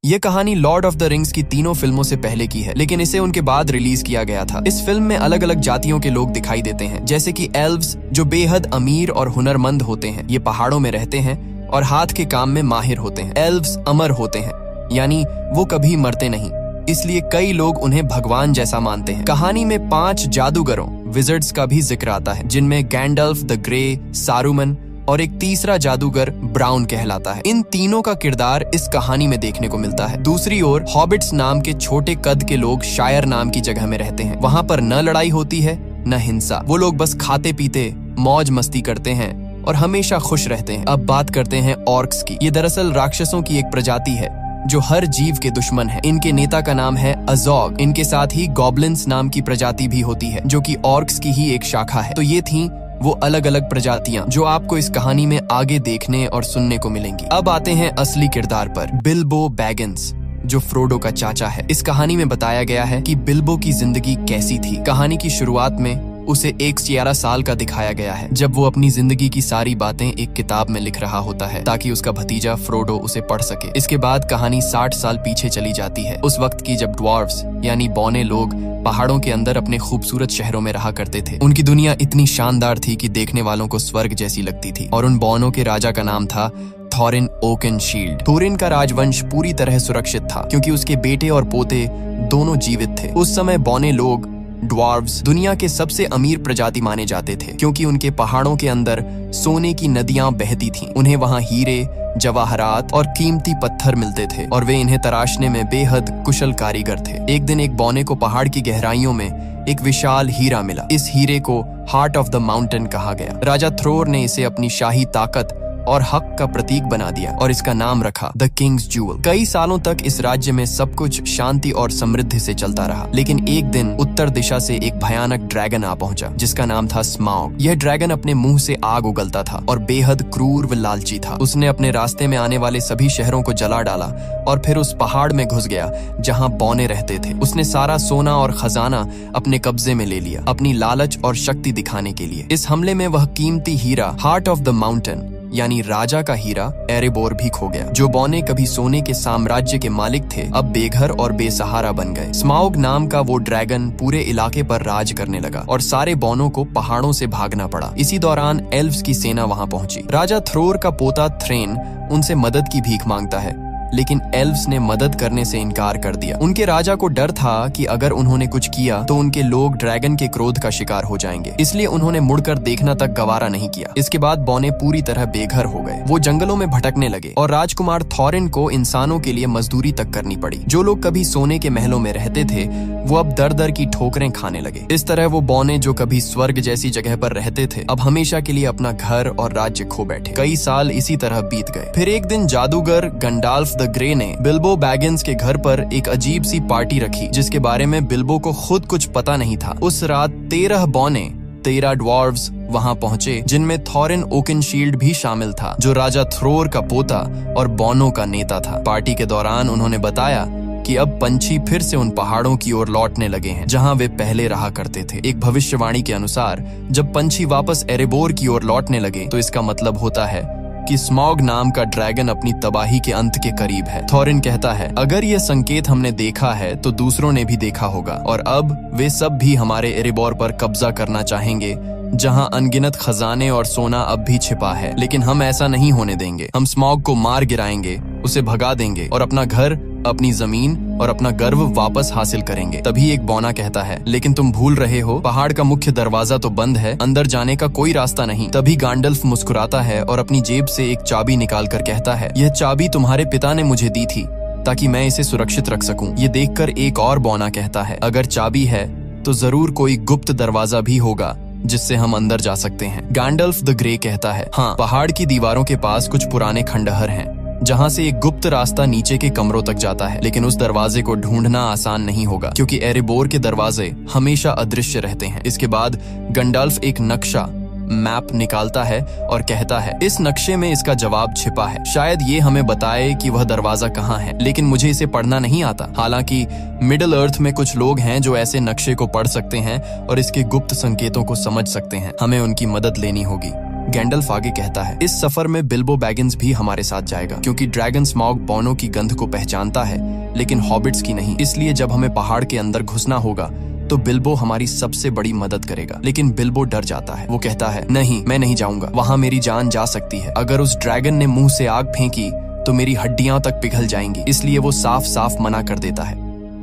ये कहानी Lord of the rings की तीनों फिल्मों से पहले की है, लेकिन इसे उनके बाद रिलीज किया गया था। इस फिल्म में अलग अलग जातियों के लोग दिखाई देते हैं, जैसे कि एल्व्स जो बेहद अमीर और हुनरमंद होते हैं। ये पहाड़ों में रहते हैं और हाथ के काम में माहिर होते हैं। एल्व्स अमर होते हैं, यानी वो कभी मरते नहीं, इसलिए कई लोग उन्हें भगवान जैसा मानते हैं। कहानी में 5 जादूगरों विजर्ड्स का भी जिक्र आता है, जिनमें गैंडल्फ द ग्रे, सारूमन और एक तीसरा जादूगर ब्राउन कहलाता है। इन तीनों का किरदार इस कहानी में देखने को मिलता है। दूसरी ओर हॉबिट्स नाम के छोटे कद के लोग शायर नाम की जगह में रहते हैं। वहाँ पर न लड़ाई होती है न हिंसा। वो लोग बस खाते पीते मौज मस्ती करते हैं और हमेशा खुश रहते हैं। अब बात करते हैं ऑर्क्स की। ये दरअसल राक्षसों की एक प्रजाति है जो हर जीव के दुश्मन है। इनके नेता का नाम है अजोग। इनके साथ ही गॉब्लिन्स नाम की प्रजाति भी होती है, जो कि ऑर्क्स की ही एक शाखा है। तो ये थी वो अलग अलग प्रजातियां जो आपको इस कहानी में आगे देखने और सुनने को मिलेंगी। अब आते हैं असली किरदार पर, बिल्बो बैगिंस, जो फ्रोडो का चाचा है। इस कहानी में बताया गया है कि बिल्बो की जिंदगी कैसी थी। कहानी की शुरुआत में उसे 11 साल का दिखाया गया है, जब वो अपनी जिंदगी की सारी बातें एक किताब में लिख रहा होता है ताकि उसका भतीजा फ्रोडो उसे पढ़ सके। इसके बाद कहानी 60 साल पीछे चली जाती है, उस वक्त की जब ड्वार्फ्स यानी बौने लोग पहाड़ों के अंदर अपने खूबसूरत शहरों में रहा करते थे। उनकी दुनिया इतनी शानदार थी कि देखने वालों को स्वर्ग जैसी लगती थी। और उन बौनों के राजा का नाम था थॉरिन ओकेनशील्ड। थोरिन का राजवंश पूरी तरह सुरक्षित था क्योंकि उसके बेटे और पोते दोनों जीवित थे। उस समय बौने लोग ड्वार्व्स दुनिया के सबसे अमीर प्रजाति माने जाते थे, क्योंकि उनके पहाड़ों के अंदर सोने की नदियां बहती थीं। उन्हें वहां हीरे, जवाहरात और कीमती पत्थर मिलते थे और वे इन्हें तराशने में बेहद कुशल कारीगर थे। एक दिन एक बौने को पहाड़ की गहराइयों में एक विशाल हीरा मिला। इस हीरे को हार्ट ऑफ द माउंटेन कहा गया। राजा थ्रोर ने इसे अपनी शाही ताकत और हक का प्रतीक बना दिया और इसका नाम रखा द किंग्स जूवल। कई सालों तक इस राज्य में सब कुछ शांति और समृद्धि से चलता रहा, लेकिन एक दिन उत्तर दिशा से एक भयानक ड्रैगन आ पहुंचा, जिसका नाम था स्माउग। यह ड्रैगन अपने मुंह से आग उगलता था और बेहद क्रूर व लालची था। उसने अपने रास्ते में आने वाले सभी शहरों को जला डाला और फिर उस पहाड़ में घुस गया जहाँ बौने रहते थे। उसने सारा सोना और खजाना अपने कब्जे में ले लिया, अपनी लालच और शक्ति दिखाने के लिए। इस हमले में वह कीमती हीरा हार्ट ऑफ द माउंटेन यानी राजा का हीरा एरेबोर भी खो गया। जो बौने कभी सोने के साम्राज्य के मालिक थे, अब बेघर और बेसहारा बन गए। स्माउग नाम का वो ड्रैगन पूरे इलाके पर राज करने लगा और सारे बौनों को पहाड़ों से भागना पड़ा। इसी दौरान एल्व्स की सेना वहां पहुंची। राजा थ्रोर का पोता थ्रेन उनसे मदद की भीख मांगता है, लेकिन एल्व्स ने मदद करने से इनकार कर दिया। उनके राजा को डर था कि अगर उन्होंने कुछ किया तो उनके लोग ड्रैगन के क्रोध का शिकार हो जाएंगे, इसलिए उन्होंने मुड़कर देखना तक गवारा नहीं किया। इसके बाद बौने पूरी तरह बेघर हो गए। वो जंगलों में भटकने लगे और राजकुमार थॉरिन को इंसानों के लिए मजदूरी तक करनी पड़ी। जो लोग कभी सोने के महलों में रहते थे, वो अब दर दर की ठोकरें खाने लगे। इस तरह वो बौने जो कभी स्वर्ग जैसी जगह पर रहते थे, अब हमेशा के लिए अपना घर और राज्य खो बैठे। कई साल इसी तरह बीत गए। फिर एक दिन जादूगर गंडाल्फ द ग्रे ने बिल्बो बैगिंस के घर पर एक अजीब सी पार्टी रखी, जिसके बारे में बिल्बो को खुद कुछ पता नहीं था। उस रात 13 बौने, 13 ड्वार्व्स वहां पहुंचे, जिनमें थॉरिन ओकेनशील्ड भी शामिल था, जो राजा थ्रोर का पोता और बौनों का नेता था। पार्टी के दौरान उन्होंने बताया कि अब पंछी फिर से उन पहाड़ों की ओर लौटने लगे हैं जहां वे पहले रहा करते थे। एक भविष्यवाणी के अनुसार जब पंछी वापस एरेबोर की ओर लौटने लगे तो इसका मतलब होता है कि स्माउग नाम का ड्रैगन अपनी तबाही के अंत के करीब है। थॉरिन कहता है, अगर ये संकेत हमने देखा है तो दूसरों ने भी देखा होगा और अब वे सब भी हमारे एरेबोर पर कब्जा करना चाहेंगे, जहां अनगिनत खजाने और सोना अब भी छिपा है। लेकिन हम ऐसा नहीं होने देंगे। हम स्माउग को मार गिराएंगे, उसे भगा देंगे और अपना घर, अपनी जमीन और अपना गर्व वापस हासिल करेंगे। तभी एक बौना कहता है, लेकिन तुम भूल रहे हो, पहाड़ का मुख्य दरवाजा तो बंद है, अंदर जाने का कोई रास्ता नहीं। तभी गैंडल्फ मुस्कुराता है और अपनी जेब से एक चाबी निकाल कर कहता है, यह चाबी तुम्हारे पिता ने मुझे दी थी ताकि मैं इसे सुरक्षित रख सकूं। ये देखकर एक और बौना कहता है, अगर चाबी है तो जरूर कोई गुप्त दरवाजा भी होगा जिससे हम अंदर जा सकते हैं। गैंडल्फ द ग्रे कहता है, हाँ, पहाड़ की दीवारों के पास कुछ पुराने खंडहर हैं जहां से एक गुप्त रास्ता नीचे के कमरों तक जाता है, लेकिन उस दरवाजे को ढूंढना आसान नहीं होगा क्योंकि एरेबोर के दरवाजे हमेशा अदृश्य रहते हैं। इसके बाद गंडाल्फ एक नक्शा, मैप निकालता है और कहता है, इस नक्शे में इसका जवाब छिपा है। शायद ये हमें बताए कि वह दरवाजा कहाँ है, लेकिन मुझे इसे पढ़ना नहीं आता। हालांकि मिडिल अर्थ में कुछ लोग हैं जो ऐसे नक्शे को पढ़ सकते हैं और इसके गुप्त संकेतों को समझ सकते हैं। हमें उनकी मदद लेनी होगी। गैंडल्फ आगे कहता है, इस सफर में बिल्बो बैगिंस भी हमारे साथ जाएगा, क्योंकि ड्रैगन स्मॉग बौनों की गंध को पहचानता है लेकिन हॉबिट्स की नहीं। इसलिए जब हमें पहाड़ के अंदर घुसना होगा तो बिल्बो हमारी सबसे बड़ी मदद करेगा। लेकिन बिल्बो डर जाता है। वो कहता है, नहीं, मैं नहीं जाऊंगा, वहां मेरी जान जा सकती है। अगर उस ड्रैगन ने मुंह से आग फेंकी तो मेरी हड्डियां तक पिघल जाएंगी। इसलिए वो साफ साफ मना कर देता है।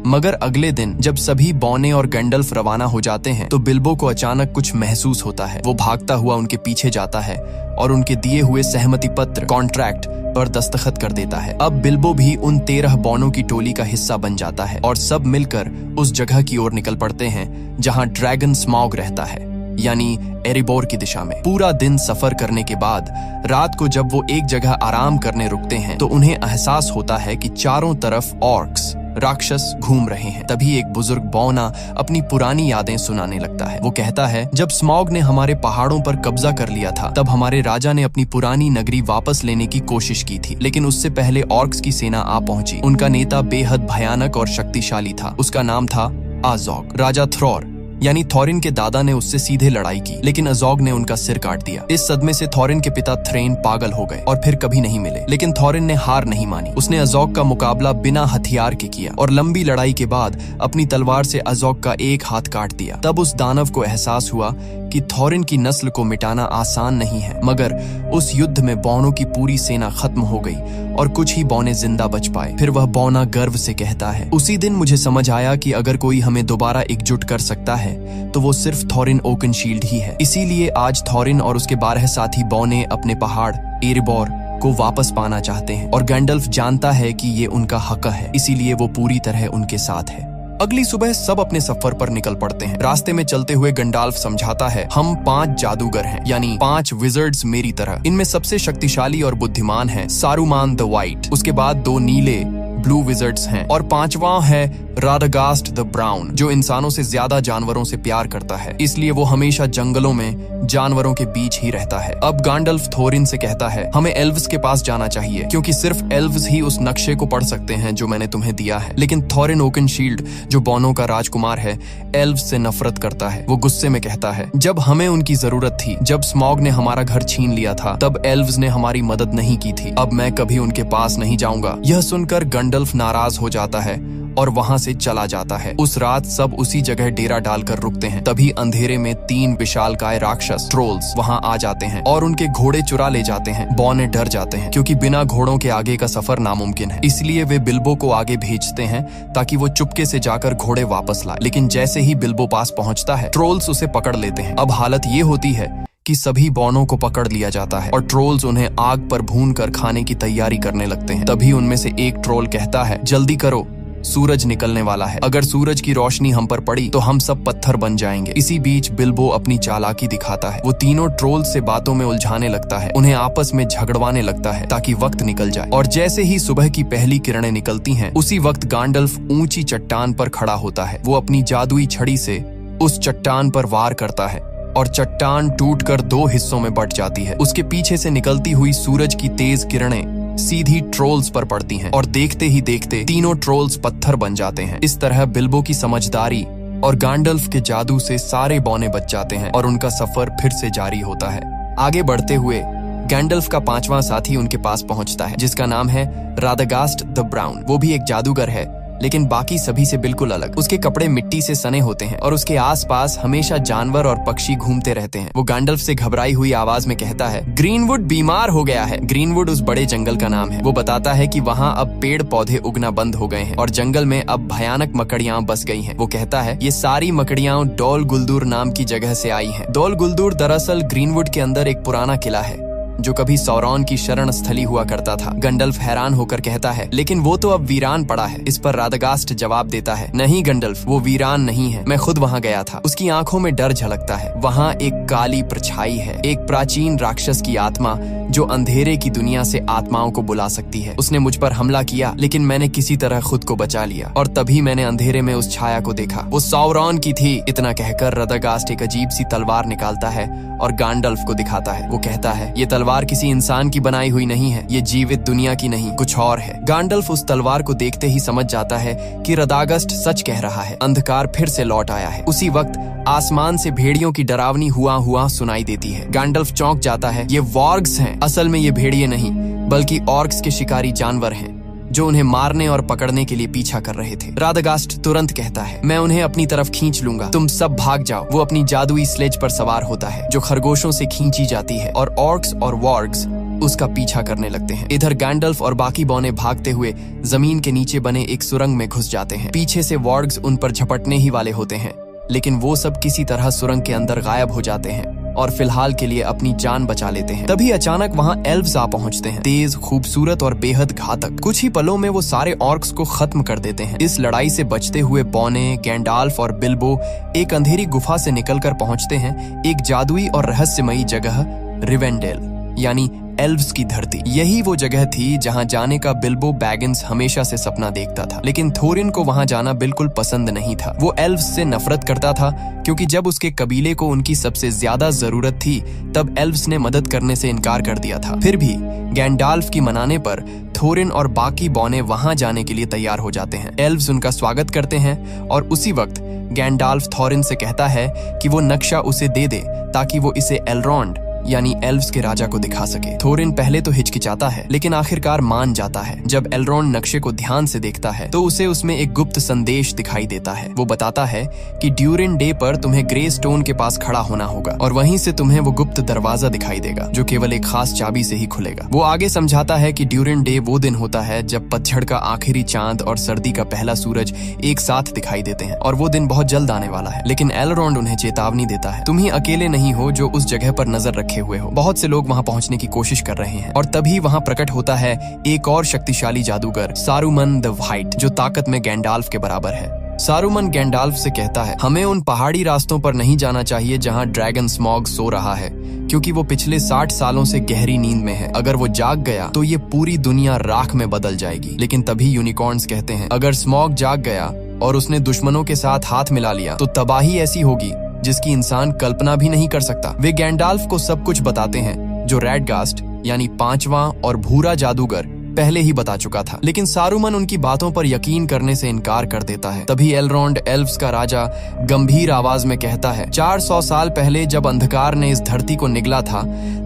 मगर अगले दिन जब सभी बौने और गैंडल्फ रवाना हो जाते हैं तो बिल्बो को अचानक कुछ महसूस होता है। वो भागता हुआ उनके पीछे जाता है और उनके दिए हुए सहमति पत्र कॉन्ट्रैक्ट पर दस्तखत कर देता है। अब बिल्बो भी उन 13 बौनों की टोली का हिस्सा बन जाता है और सब मिलकर उस जगह की ओर निकल पड़ते हैं जहां ड्रैगन स्मॉग रहता है, यानी एरिबोर की दिशा में। पूरा दिन सफर करने के बाद रात को जब वो एक जगह आराम करने रुकते हैं तो उन्हें एहसास होता है कि चारों तरफ ऑर्क्स राक्षस घूम रहे हैं। तभी एक बुजुर्ग बौना अपनी पुरानी यादें सुनाने लगता है। वो कहता है, जब स्मॉग ने हमारे पहाड़ों पर कब्जा कर लिया था तब हमारे राजा ने अपनी पुरानी नगरी वापस लेने की कोशिश की थी, लेकिन उससे पहले ऑर्क्स की सेना आ पहुंची। उनका नेता बेहद भयानक और शक्तिशाली था। उसका नाम था अज़ोग। राजा थ्रॉर यानी थॉरिन के दादा ने उससे सीधे लड़ाई की, लेकिन अज़ोग ने उनका सिर काट दिया। इस सदमे से थॉरिन के पिता थ्रेन पागल हो गए और फिर कभी नहीं मिले। लेकिन थॉरिन ने हार नहीं मानी। उसने अज़ोग का मुकाबला बिना हथियार के किया और लंबी लड़ाई के बाद अपनी तलवार से अज़ोग का एक हाथ काट दिया। तब उस दानव को एहसास हुआ कि थॉरिन की नस्ल को मिटाना आसान नहीं है। मगर उस युद्ध में बौनों की पूरी सेना खत्म हो गई और कुछ ही बौने जिंदा बच पाए। फिर वह बौना गर्व से कहता है, उसी दिन मुझे समझ आया कि अगर कोई हमें दोबारा एकजुट कर सकता है तो वो सिर्फ थॉरिन ओकनशील्ड ही है। इसीलिए आज थॉरिन और उसके 12 साथी बौने अपने पहाड़ एरिबोर को वापस पाना चाहते हैं और गैंडल्फ जानता है कि ये उनका हक है, इसीलिए वो पूरी तरह उनके साथ है। अगली सुबह सब अपने सफर पर निकल पड़ते हैं। रास्ते में चलते हुए गंडाल्फ समझाता है, हम 5 जादूगर हैं, यानी 5 विजर्ड्स मेरी तरह। इनमें सबसे शक्तिशाली और बुद्धिमान है सारूमान द वाइट, उसके बाद 2 नीले ब्लू विजर्ड्स हैं और 5वां है राडागास्ट द ब्राउन, जो इंसानों से ज्यादा जानवरों से प्यार करता है, इसलिए वो हमेशा जंगलों में जानवरों के बीच ही रहता है। अब गैंडल्फ थोरिन से कहता है, हमें एल्व्स के पास जाना चाहिए, क्योंकि सिर्फ एल्व्स ही उस नक्शे को पढ़ सकते हैं जो मैंने तुम्हें दिया है। लेकिन थॉरिन ओकनशील्ड, जो बौनों का राजकुमार है, एल्व्स से नफरत करता है। वो गुस्से में कहता है, जब हमें उनकी जरूरत थी, जब स्मॉग ने हमारा घर छीन लिया था, तब एल्व्स ने हमारी मदद नहीं की थी। अब मैं कभी उनके पास नहीं जाऊंगा। यह सुनकर गैंडल्फ नाराज हो जाता है और वहां से चला जाता है। उस रात सब उसी जगह डेरा डालकर रुकते हैं। तभी अंधेरे में 3 विशालकाय राक्षस ट्रोल्स वहां आ जाते हैं और उनके घोड़े चुरा ले जाते हैं। बौने डर जाते हैं क्योंकि बिना घोड़ों के आगे का सफर नामुमकिन है। इसलिए वे बिल्बो को आगे भेजते हैं ताकि वो चुपके से जाकर घोड़े वापस लाए। लेकिन जैसे ही बिल्बो पास पहुंचता है, ट्रोल्स उसे पकड़ लेते हैं। अब हालत ये होती है कि सभी बौनों को पकड़ लिया जाता है और ट्रोल्स उन्हें आग पर भून कर खाने की तैयारी करने लगते हैं। तभी उनमें से एक ट्रोल कहता है, जल्दी करो, सूरज निकलने वाला है। अगर सूरज की रोशनी हम पर पड़ी तो हम सब पत्थर बन जाएंगे। इसी बीच बिल्बो अपनी चालाकी दिखाता है। वो तीनों ट्रोल्स से बातों में उलझाने लगता है, उन्हें आपस में झगड़वाने लगता है ताकि वक्त निकल जाए। और जैसे ही सुबह की पहली किरणें निकलती हैं, उसी वक्त गैंडल्फ ऊंची चट्टान पर खड़ा होता है। वो अपनी जादुई छड़ी से उस चट्टान पर वार करता है और चट्टान टूटकर 2 हिस्सों में बंट जाती है। उसके पीछे से निकलती हुई सूरज की तेज किरणें सीधी ट्रोल्स पर पड़ती हैं और देखते ही देखते तीनों ट्रोल्स पत्थर बन जाते हैं। इस तरह बिल्बो की समझदारी और गैंडल्फ के जादू से सारे बौने बच जाते हैं और उनका सफर फिर से जारी होता है। आगे बढ़ते हुए गैंडल्फ का 5वां साथी उनके पास पहुंचता है, जिसका नाम है राडागास्ट द ब्राउन। वो भी एक जादूगर है, लेकिन बाकी सभी से बिल्कुल अलग। उसके कपड़े मिट्टी से सने होते हैं और उसके आसपास हमेशा जानवर और पक्षी घूमते रहते हैं। वो गैंडल्फ से घबराई हुई आवाज में कहता है, ग्रीनवुड बीमार हो गया है। ग्रीनवुड उस बड़े जंगल का नाम है। वो बताता है कि वहाँ अब पेड़ पौधे उगना बंद हो गए हैं और जंगल में अब भयानक मकड़ियां बस गई हैं। वो कहता है, ये सारी मकड़ियां डोल गुलदूर नाम की जगह से आई हैं। डोल गुलदूर दरअसल ग्रीनवुड के अंदर एक पुराना किला है जो कभी सौरॉन की शरण स्थली हुआ करता था। गैंडल्फ हैरान होकर कहता है, लेकिन वो तो अब वीरान पड़ा है। इस पर राडागास्ट जवाब देता है, नहीं गैंडल्फ, वो वीरान नहीं है, मैं खुद वहाँ गया था। उसकी आंखों में डर झलकता है। वहाँ एक काली परछाई है, एक प्राचीन राक्षस की आत्मा जो अंधेरे की दुनिया से आत्माओं को बुला सकती है। उसने मुझ पर हमला किया, लेकिन मैंने किसी तरह खुद को बचा लिया और तभी मैंने अंधेरे में उस छाया को देखा। वो सौरॉन की थी। इतना कहकर राडागास्ट एक अजीब सी तलवार निकालता है और गैंडल्फ को दिखाता है। वो कहता है, ये तलवार तलवार किसी इंसान की बनाई हुई नहीं है, ये जीवित दुनिया की नहीं, कुछ और है। गैंडल्फ उस तलवार को देखते ही समझ जाता है कि रदागस्ट सच कह रहा है। अंधकार फिर से लौट आया है। उसी वक्त आसमान से भेड़ियों की डरावनी हुआ सुनाई देती है। गैंडल्फ चौंक जाता है। ये वॉर्ग्स हैं। असल में ये भेड़िए नहीं बल्कि ऑर्क्स के शिकारी जानवर हैं जो उन्हें मारने और पकड़ने के लिए पीछा कर रहे थे। रादागास्ट तुरंत कहता है, मैं उन्हें अपनी तरफ खींच लूंगा, तुम सब भाग जाओ। वो अपनी जादुई स्लेज पर सवार होता है जो खरगोशों से खींची जाती है और ऑर्क्स और वॉर्ग्स उसका पीछा करने लगते हैं। इधर गैंडल्फ और बाकी बौने भागते हुए जमीन के नीचे बने एक सुरंग में घुस जाते हैं। पीछे से वॉर्ग्स उन पर झपटने ही वाले होते हैं, लेकिन वो सब किसी तरह सुरंग के अंदर गायब हो जाते हैं और फिलहाल के लिए अपनी जान बचा लेते हैं। तभी अचानक वहाँ एल्व्स आ पहुँचते हैं, तेज, खूबसूरत और बेहद घातक। कुछ ही पलों में वो सारे ऑर्क्स को खत्म कर देते हैं। इस लड़ाई से बचते हुए बौने, गैंडाल्फ और बिल्बो एक अंधेरी गुफा से निकलकर पहुँचते हैं एक जादुई और रहस्यमयी जगह, रिवेंडेल यानी एल्व्स की धरती। यही वो जगह थी जहां जाने का बिल्बो बैगिंस हमेशा से सपना देखता था, लेकिन थोरिन को वहां जाना बिल्कुल पसंद नहीं था। वो एल्व्स से नफरत करता था क्योंकि जब उसके कबीले को उनकी सबसे ज्यादा जरूरत थी तब एल्व्स ने मदद करने से इनकार कर दिया था। फिर भी गैंडाल्फ की मनाने पर थोरिन और बाकी बौने वहां जाने के लिए तैयार हो जाते हैं। एल्व्स उनका स्वागत करते हैं और उसी वक्त गैंडाल्फ थोरिन से कहता है कि वो नक्शा उसे दे दे ताकि वो इसे एलरॉन्ड यानी एल्व्स के राजा को दिखा सके। थोरिन पहले तो हिचकिचाता है लेकिन आखिरकार मान जाता है। जब एलरॉन्ड नक्शे को ध्यान से देखता है तो उसे उसमें एक गुप्त संदेश दिखाई देता है। वो बताता है कि ड्यूरिन डे पर तुम्हें ग्रे स्टोन के पास खड़ा होना होगा और वहीं से तुम्हें वो गुप्त दरवाजा दिखाई देगा जो केवल एक खास चाबी से ही खुलेगा। वो आगे समझाता है कि ड्यूरिन डे वो दिन होता है जब पतझड़ का आखिरी चांद और सर्दी का पहला सूरज एक साथ दिखाई देते हैं और वो दिन बहुत जल्द आने वाला है। लेकिन एलरॉन्ड उन्हें चेतावनी देता है, तुम ही अकेले नहीं हो जो उस जगह पर नजर रखे हुए हो, बहुत से लोग वहां पहुंचने की कोशिश कर रहे हैं। और तभी वहां प्रकट होता है एक और शक्तिशाली जादूगर, सारूमन द व्हाइट, जो ताकत में गैंडाल्फ के बराबर है। सारूमन गैंडाल्फ से कहता है, हमें उन पहाड़ी रास्तों पर नहीं जाना चाहिए जहां ड्रैगन स्मॉग सो रहा है, क्योंकि वो पिछले 60 सालों से गहरी नींद में है। अगर वो जाग गया तो ये पूरी दुनिया राख में बदल जाएगी। लेकिन तभी यूनिकॉर्न्स कहते हैं, अगर स्मॉग जाग गया और उसने दुश्मनों के साथ हाथ मिला लिया तो तबाही ऐसी होगी जिसकी इंसान कल्पना भी नहीं कर सकता। वे गैंडाल्फ को सब कुछ बताते हैं जो रैडगास्ट यानी 5वां और भूरा जादूगर पहले ही बता चुका था, लेकिन सारूमन उनकी बातों पर यकीन करने से इनकार कर देता है। तभी एलरॉन्ड एल्व्स का राजा गंभीर आवाज में कहता है, 400 साल पहले जब अंधकार ने इस धरती को निगला था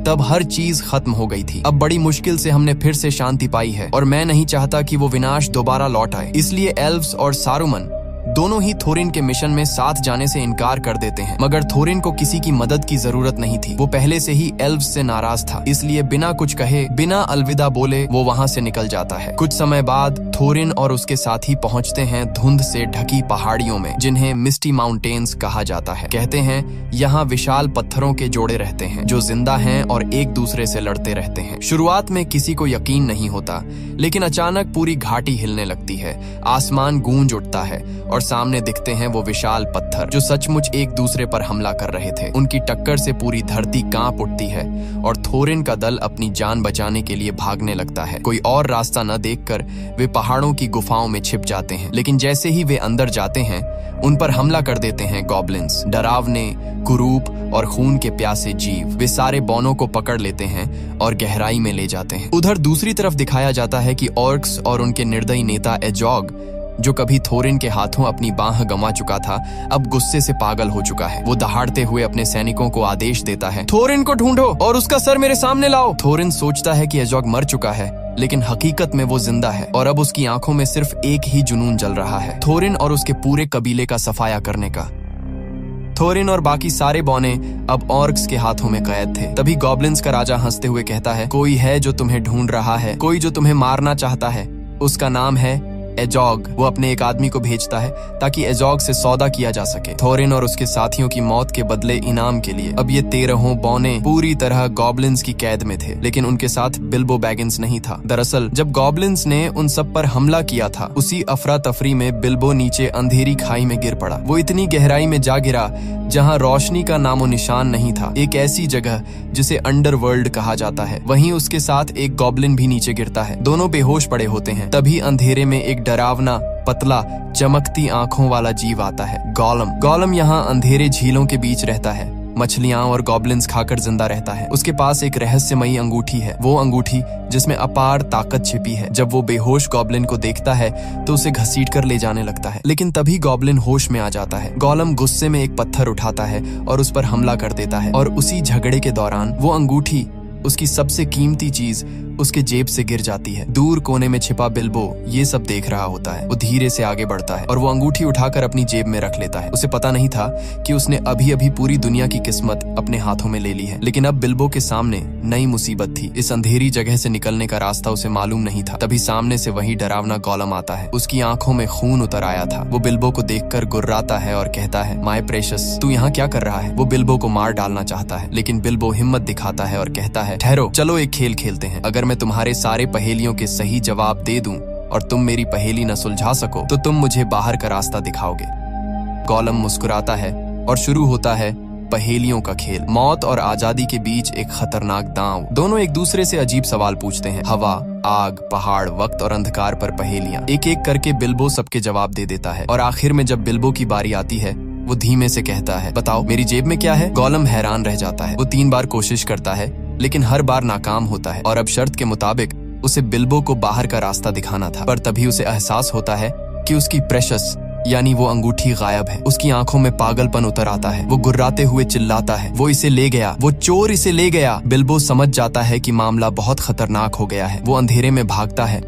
तब हर चीज खत्म हो गई थी। अब बड़ी मुश्किल से हमने फिर से शांति पाई है और मैं नहीं चाहता कि वो विनाश दोबारा लौट आए। इसलिए एल्व्स और सारूमन दोनों ही थोरिन के मिशन में साथ जाने से इनकार कर देते हैं। मगर थोरिन को किसी की मदद की जरूरत नहीं थी। वो पहले से ही एल्व्स से नाराज था, इसलिए बिना कुछ कहे, बिना अलविदा बोले वो वहां से निकल जाता है। कुछ समय बाद थोरिन और उसके साथी पहुंचते हैं धुंध से ढकी पहाड़ियों में, जिन्हें मिस्टी माउंटेन्स कहा जाता है। कहते हैं यहाँ विशाल पत्थरों के जोड़े रहते हैं जो जिंदा हैं और एक दूसरे से लड़ते रहते हैं। शुरुआत में किसी को यकीन नहीं होता, लेकिन अचानक पूरी घाटी हिलने लगती है, आसमान गूंज उठता है और सामने दिखते हैं वो विशाल पत्थर जो सचमुच एक दूसरे पर हमला कर रहे थे। उनकी टक्कर से पूरी धरती कांप उठती है और थोरिन का दल अपनी जान बचाने के लिए भागने लगता है। कोई और रास्ता न देखकर वे पहाड़ों की गुफाओं में छिप जाते हैं, लेकिन जैसे ही वे अंदर जाते हैं उन पर हमला कर देते हैं गॉब्लिन्स, डरावने, कुरूप और खून के प्यासे जीव। वे सारे बौनों को पकड़ लेते हैं और गहराई में ले जाते हैं। उधर दूसरी तरफ दिखाया जाता है कि ऑर्क्स और उनके निर्दयी नेता एजॉग, जो कभी थोरिन के हाथों अपनी बाह गंवा चुका था, अब गुस्से से पागल हो चुका है। वो दहाड़ते हुए अपने सैनिकों को आदेश देता है, थोरिन को ढूंढो और उसका सर मेरे सामने लाओ। थोरिन सोचता है कि एजॉग मर चुका है, लेकिन हकीकत में वो जिंदा है और अब उसकी आंखों में सिर्फ एक ही जुनून जल रहा है, थोरिन और उसके पूरे कबीले का सफाया करने का। थोरिन और बाकी सारे बौने अब ऑर्क्स के हाथों में कैद थे। तभी गॉब्लिन्स का राजा हंसते हुए कहता है, कोई है जो तुम्हें ढूंढ रहा है, कोई जो तुम्हें मारना चाहता है, उसका नाम है एजॉग। वो अपने एक आदमी को भेजता है ताकि एजॉग से सौदा किया जा सके, थोरिन और उसके साथियों की मौत के बदले इनाम के लिए। अब ये 13 बौने पूरी तरह गॉब्लिन्स की कैद में थे, लेकिन उनके साथ बिल्बो बैगिंस नहीं था। दरअसल जब गॉब्लिन्स ने उन सब पर हमला किया था, उसी अफरा तफरी में बिल्बो नीचे अंधेरी खाई में गिर पड़ा। वो इतनी गहराई में जा गिरा जहां रोशनी का नामो निशान नहीं था, एक ऐसी जगह जिसे अंडरवर्ल्ड कहा जाता है। वहीं उसके साथ एक गॉब्लिन भी नीचे गिरता है। दोनों बेहोश पड़े होते हैं। तभी अंधेरे में एक डरावना, पतला, चमकती आंखों वाला जीव आता है, गॉलम। गॉलम यहाँ अंधेरे झीलों के बीच रहता है मछलियां और गॉब्लिन्स खाकर जिंदा रहता है। उसके पास एक रहस्यमयी अंगूठी है, वो अंगूठी जिसमें अपार ताकत छिपी है। जब वो बेहोश गॉब्लिन को देखता है तो उसे घसीटकर ले जाने लगता है, लेकिन तभी गॉब्लिन होश में आ जाता है। गोलम गुस्से में एक पत्थर उठाता है और उस पर हमला कर देता है, और उसी झगड़े के दौरान वो अंगूठी, उसकी सबसे कीमती चीज, उसके जेब से गिर जाती है। दूर कोने में छिपा बिल्बो ये सब देख रहा होता है। वो धीरे से आगे बढ़ता है और वो अंगूठी उठाकर अपनी जेब में रख लेता है। उसे पता नहीं था कि उसने अभी अभी पूरी दुनिया की किस्मत अपने हाथों में ले ली है, लेकिन अब बिल्बो के सामने नई मुसीबत थी। इस अंधेरी जगह से निकलने का रास्ता उसे मालूम नहीं था। तभी सामने से वही डरावना गोलम आता है। उसकी आंखों में खून उतर आया था। वो बिल्बो को देखकर गुर्राता है और कहता है, माय प्रेशस, तू यहाँ क्या कर रहा है? वो बिल्बो को मार डालना चाहता है, लेकिन बिल्बो हिम्मत दिखाता है और कहता है, ठहरो, चलो एक खेल खेलते हैं। अगर मैं तुम्हारे सारे पहेलियों के सही जवाब दे दूं और तुम मेरी पहेली न सुलझा सको तो तुम मुझे बाहर का रास्ता दिखाओगे। गोलम मुस्कुराता है और शुरू होता है पहेलियों का खेल। मौत और आजादी के बीच एक खतरनाक दांव। दोनों एक दूसरे से अजीब सवाल पूछते हैं। हवा, आग, पहाड़, वक्त और अंधकार पर पहेलियां। एक एक करके बिल्बो सबके जवाब दे देता है, और आखिर में जब बिल्बो की बारी आती है वो धीमे से कहता है, बताओ मेरी जेब में क्या है? गोलम हैरान रह जाता है। वो 3 बार कोशिश करता है, लेकिन हर बार नाकाम होता है, और अब शर्त के मुताबिक उसे बिल्बो को बाहर का रास्ता दिखाना था। पर तभी उसे एहसास होता है कि उसकी प्रेशस यानी वो अंगूठी गायब है। उसकी आंखों में पागलपन उतर आता है। वो गुर्राते हुए चिल्लाता है, वो इसे ले गया, वो चोर इसे ले गया। बिल्बो समझ जाता है कि मामला बहुत खतरनाक हो गया है। वो अंधेरे में भागता है,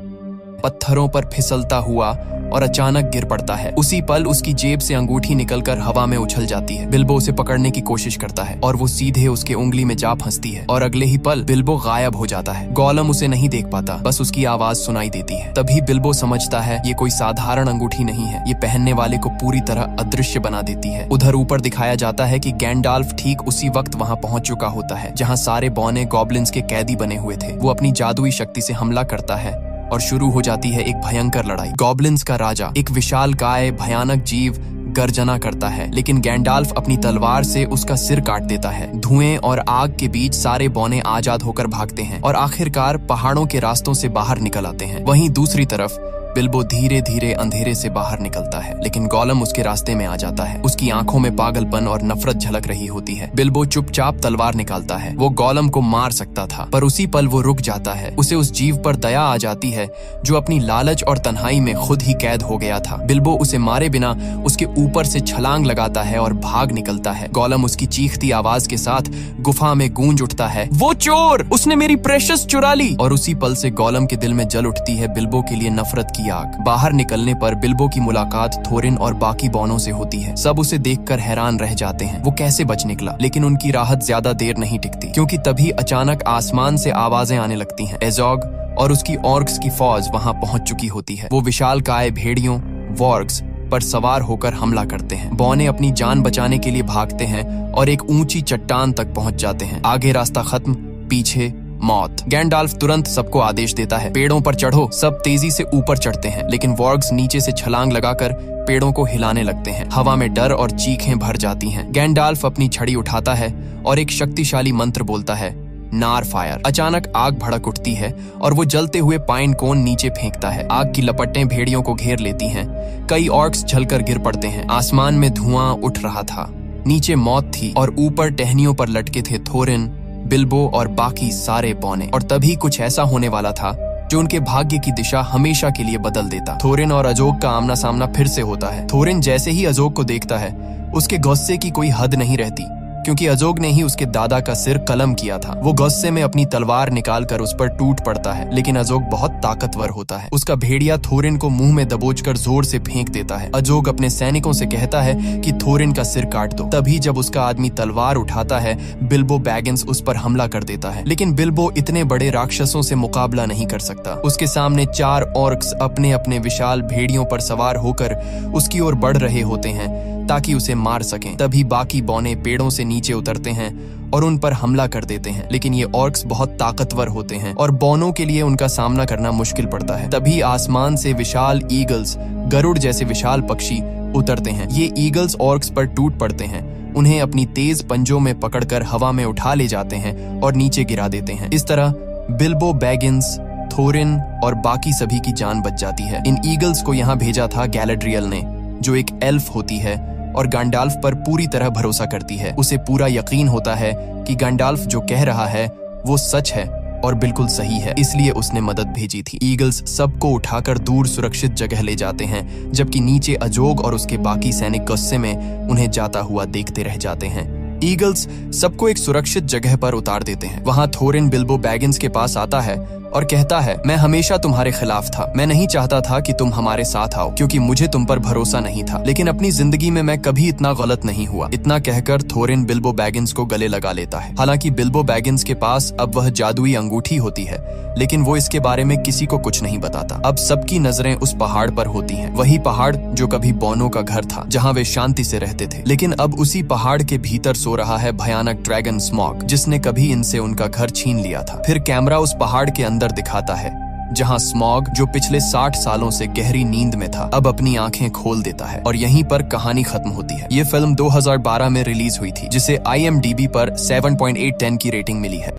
पत्थरों पर फिसलता हुआ, और अचानक गिर पड़ता है। उसी पल उसकी जेब से अंगूठी निकलकर हवा में उछल जाती है। बिल्बो उसे पकड़ने की कोशिश करता है और वो सीधे उसके उंगली में जा फंसती है, और अगले ही पल बिल्बो गायब हो जाता है। गोलम उसे नहीं देख पाता, बस उसकी आवाज सुनाई देती है। तभी बिल्बो समझता है ये कोई साधारण अंगूठी नहीं है, ये पहनने वाले को पूरी तरह अदृश्य बना देती है। उधर ऊपर दिखाया जाता है कि गैंडाल्फ ठीक उसी वक्त वहां पहुंच चुका होता है जहां सारे बौने गॉब्लिन्स के कैदी बने हुए थे। वो अपनी जादुई शक्ति से हमला करता है और शुरू हो जाती है एक भयंकर लड़ाई। गॉब्लिन्स का राजा, एक विशालकाय भयानक जीव, गर्जना करता है, लेकिन गैंडाल्फ अपनी तलवार से उसका सिर काट देता है। धुएं और आग के बीच सारे बौने आजाद होकर भागते हैं और आखिरकार पहाड़ों के रास्तों से बाहर निकल आते हैं। वहीं दूसरी तरफ बिल्बो धीरे धीरे अंधेरे से बाहर निकलता है, लेकिन गोलम उसके रास्ते में आ जाता है। उसकी आंखों में पागलपन और नफरत झलक रही होती है। बिल्बो चुपचाप तलवार निकालता है। वो गोलम को मार सकता था, पर उसी पल वो रुक जाता है। उसे उस जीव पर दया आ जाती है जो अपनी लालच और तन्हाई में खुद ही कैद हो गया था। बिल्बो उसे मारे बिना उसके ऊपर से छलांग लगाता है और भाग निकलता है। गोलम उसकी चीखती आवाज के साथ गुफा में गूंज उठता है, वो चोर, उसने मेरी प्रेशस चुरा ली। और उसी पल से गोलम के दिल में जल उठती है बिल्बो के लिए नफरत की आग। बाहर निकलने पर बिल्बो की मुलाकात थोरिन और बाकी बौनों से होती है। सब उसे देखकर हैरान रह जाते हैं, वो कैसे बच निकला। लेकिन उनकी राहत ज्यादा देर नहीं टिकती, क्योंकि तभी अचानक आसमान से आवाजें आने लगती हैं। एजोग और उसकी ऑर्क्स की फौज वहां पहुंच चुकी होती है। वो विशालकाय भेड़ियों, वॉर्ग्स पर सवार होकर हमला करते हैं। बौने अपनी जान बचाने के लिए भागते हैं और एक ऊंची चट्टान तक पहुंच जाते हैं। आगे रास्ता खत्म, पीछे मौत। गैंडाल्फ तुरंत सबको आदेश देता है, पेड़ों पर चढ़ो। सब तेजी से ऊपर चढ़ते हैं, लेकिन वॉर्ग्स नीचे से छलांग लगाकर पेड़ों को हिलाने लगते हैं। हवा में डर और चीखें भर जाती हैं। गैंडाल्फ अपनी छड़ी उठाता है और एक शक्तिशाली मंत्र बोलता है, नार फायर। अचानक आग भड़क उठती है और वो जलते हुए पाइन कोन नीचे फेंकता है। आग की लपटें भेड़ियों को घेर लेती हैं। कई ऑर्क्स जलकर गिर पड़ते हैं। आसमान में धुआं उठ रहा था। नीचे मौत थी और ऊपर टहनियों पर लटके थे थोरिन, बिल्बो और बाकी सारे बौने। और तभी कुछ ऐसा होने वाला था जो उनके भाग्य की दिशा हमेशा के लिए बदल देता। थोरिन और अजोग का आमना सामना फिर से होता है। थोरिन जैसे ही अजोग को देखता है, उसके गुस्से की कोई हद नहीं रहती, क्योंकि अजोग ने ही उसके दादा का सिर कलम किया था। वो गुस्से में अपनी तलवार निकालकर उस पर टूट पड़ता है, लेकिन अजोग बहुत ताकतवर होता है। उसका भेड़िया थोरिन को मुंह में दबोचकर जोर से फेंक देता है। अजोग अपने सैनिकों से कहता है कि थोरिन का सिर काट दो। तभी जब उसका आदमी तलवार उठाता है, बिल्बो बैगिंस उस पर हमला कर देता है, लेकिन बिल्बो इतने बड़े राक्षसों से मुकाबला नहीं कर सकता। उसके सामने 4 ऑर्क्स अपने अपने विशाल भेड़ियों पर सवार होकर उसकी ओर बढ़ रहे होते हैं ताकि उसे मार सकें। तभी बाकी बौने पेड़ों से नीचे उतरते हैं और उन पर हमला कर देते हैं, लेकिन ये ऑर्क्स बहुत ताकतवर होते हैं और बौनों के लिए उनका सामना करना मुश्किल पड़ता है। तभी आसमान से विशाल ईगल्स, गरुड़ जैसे विशाल पक्षी उतरते हैं। ये ईगल्स ऑर्क्स पर टूट पड़ते हैं, उन्हें अपनी तेज पंजों में पकड़कर हवा में उठा ले जाते हैं और नीचे गिरा देते हैं। इस तरह बिल्बो बैगिंस, थोरिन और बाकी सभी की जान बच जाती है। इन ईगल्स को यहाँ भेजा था गैलाड्रियल ने, जो एक एल्फ होती है और गैंडाल्फ पर पूरी तरह भरोसा करती है। उसे पूरा यकीन होता है कि गैंडाल्फ जो कह रहा है वो सच है और बिल्कुल सही है, इसलिए उसने मदद भेजी थी। ईगल्स सबको उठाकर दूर सुरक्षित जगह ले जाते हैं, जबकि नीचे अजोग और उसके बाकी सैनिक गुस्से में उन्हें जाता हुआ देखते रह जाते हैं। ईगल्स सबको एक सुरक्षित जगह पर उतार देते हैं। वहां थोरिन बिल्बो बैगिंस के पास आता है और कहता है, मैं हमेशा तुम्हारे खिलाफ था। मैं नहीं चाहता था कि तुम हमारे साथ आओ क्योंकि मुझे तुम पर भरोसा नहीं था, लेकिन अपनी जिंदगी में मैं कभी इतना गलत नहीं हुआ। इतना कहकर थोरिन बिल्बो बैगिंस को गले लगा लेता है। हालांकि बिल्बो बैगिंस के पास अब वह जादुई अंगूठी होती है, लेकिन वो इसके बारे में किसी को कुछ नहीं बताता। अब सबकी नजरें उस पहाड़ पर होती हैं, वही पहाड़ जो कभी बोनो का घर था, जहाँ वे शांति से रहते थे। लेकिन अब उसी पहाड़ के भीतर सो रहा है भयानक ड्रैगन स्मॉग, जिसने कभी इनसे उनका घर छीन लिया था। फिर कैमरा उस पहाड़ के अंदर दिखाता है, जहां स्मॉग, जो पिछले 60 सालों से गहरी नींद में था, अब अपनी आंखें खोल देता है और यहीं पर कहानी खत्म होती है। ये फिल्म 2012 में रिलीज हुई थी, जिसे IMDb पर 7.8/10 की रेटिंग मिली है।